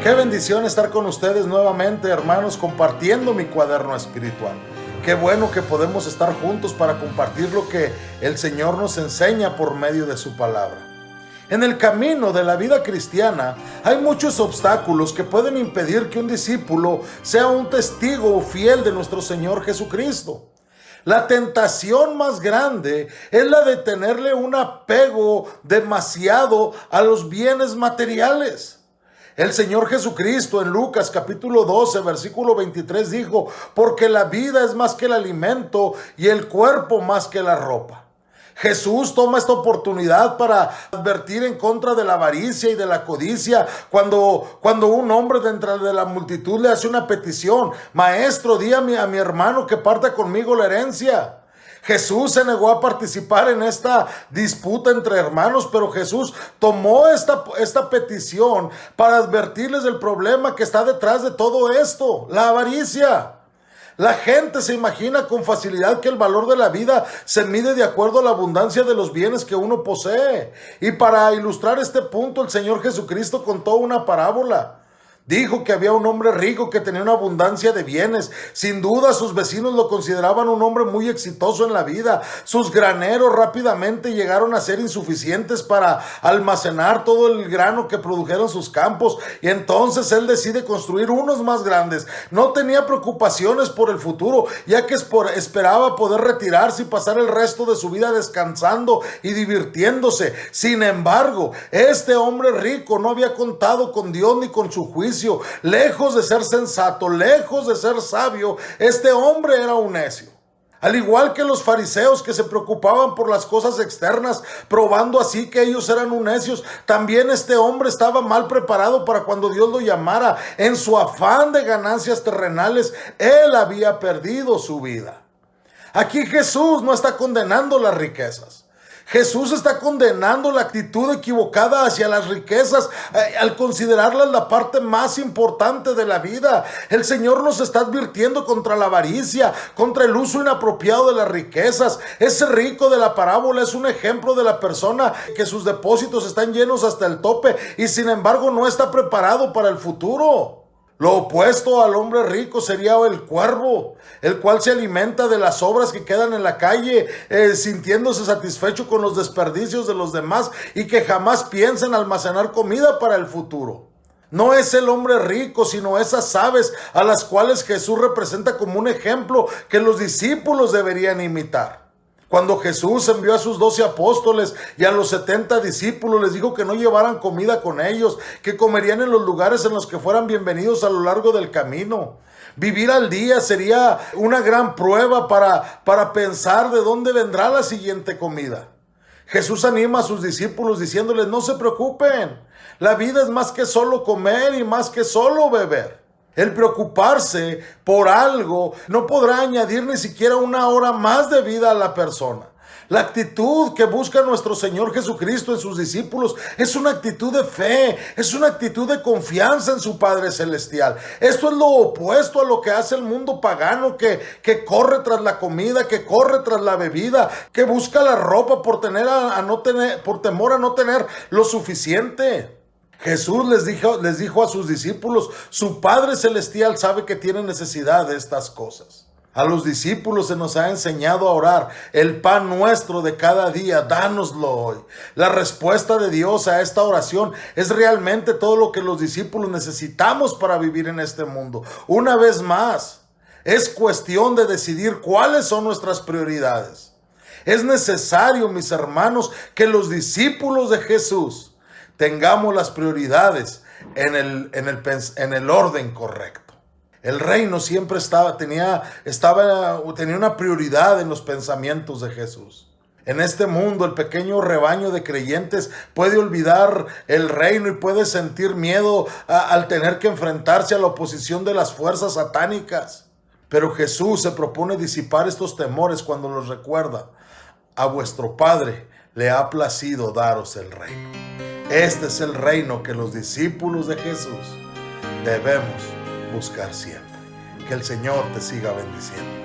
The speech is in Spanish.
Qué bendición estar con ustedes nuevamente, hermanos, compartiendo mi cuaderno espiritual. Qué bueno que podemos estar juntos para compartir lo que el Señor nos enseña por medio de su palabra. En el camino de la vida cristiana hay muchos obstáculos que pueden impedir que un discípulo sea un testigo fiel de nuestro Señor Jesucristo. La tentación más grande es la de tenerle un apego demasiado a los bienes materiales. El Señor Jesucristo en Lucas capítulo 12 versículo 23 dijo: porque la vida es más que el alimento y el cuerpo más que la ropa. Jesús toma esta oportunidad para advertir en contra de la avaricia y de la codicia cuando un hombre dentro de la multitud le hace una petición: maestro, di a mi hermano que parta conmigo la herencia. Jesús se negó a participar en esta disputa entre hermanos, pero Jesús tomó esta petición para advertirles del problema que está detrás de todo esto: la avaricia. La gente se imagina con facilidad que el valor de la vida se mide de acuerdo a la abundancia de los bienes que uno posee. Y para ilustrar este punto, el Señor Jesucristo contó una parábola. Dijo que había un hombre rico que tenía una abundancia de bienes. Sin duda sus vecinos lo consideraban un hombre muy exitoso en la vida. Sus graneros rápidamente llegaron a ser insuficientes para almacenar todo el grano que produjeron sus campos. Y entonces él decide construir unos más grandes. No tenía preocupaciones por el futuro, ya que esperaba poder retirarse y pasar el resto de su vida descansando y divirtiéndose. Sin embargo, este hombre rico no había contado con Dios ni con su juicio. Lejos de ser sensato, lejos de ser sabio, este hombre era un necio. Al igual que los fariseos que se preocupaban por las cosas externas, probando así que ellos eran un necios, también este hombre estaba mal preparado para cuando Dios lo llamara. En su afán de ganancias terrenales, él había perdido su vida. Aquí Jesús no está condenando las riquezas. Jesús está condenando la actitud equivocada hacia las riquezas al considerarlas la parte más importante de la vida. El Señor nos está advirtiendo contra la avaricia, contra el uso inapropiado de las riquezas. Ese rico de la parábola es un ejemplo de la persona que sus depósitos están llenos hasta el tope y sin embargo no está preparado para el futuro. Lo opuesto al hombre rico sería el cuervo, el cual se alimenta de las sobras que quedan en la calle, sintiéndose satisfecho con los desperdicios de los demás y que jamás piensa en almacenar comida para el futuro. No es el hombre rico, sino esas aves a las cuales Jesús representa como un ejemplo que los discípulos deberían imitar. Cuando Jesús envió a sus 12 apóstoles y a los 70 discípulos, les dijo que no llevaran comida con ellos, que comerían en los lugares en los que fueran bienvenidos a lo largo del camino. Vivir al día sería una gran prueba para pensar de dónde vendrá la siguiente comida. Jesús anima a sus discípulos diciéndoles: no se preocupen, la vida es más que solo comer y más que solo beber. El preocuparse por algo no podrá añadir ni siquiera una hora más de vida a la persona. La actitud que busca nuestro Señor Jesucristo en sus discípulos es una actitud de fe, es una actitud de confianza en su Padre Celestial. Esto es lo opuesto a lo que hace el mundo pagano que corre tras la comida, que corre tras la bebida, que busca la ropa por temor a no tener lo suficiente. Jesús les dijo a sus discípulos: su Padre Celestial sabe que tienen necesidad de estas cosas. A los discípulos se nos ha enseñado a orar: el pan nuestro de cada día, dánoslo hoy. La respuesta de Dios a esta oración es realmente todo lo que los discípulos necesitamos para vivir en este mundo. Una vez más, es cuestión de decidir cuáles son nuestras prioridades. Es necesario, mis hermanos, que los discípulos de Jesús tengamos las prioridades en el orden correcto. El reino siempre tenía una prioridad en los pensamientos de Jesús. En este mundo, el pequeño rebaño de creyentes puede olvidar el reino y puede sentir miedo al tener que enfrentarse a la oposición de las fuerzas satánicas. Pero Jesús se propone disipar estos temores cuando los recuerda: a vuestro Padre le ha placido daros el reino. Este es el reino que los discípulos de Jesús debemos buscar siempre. Que el Señor te siga bendiciendo.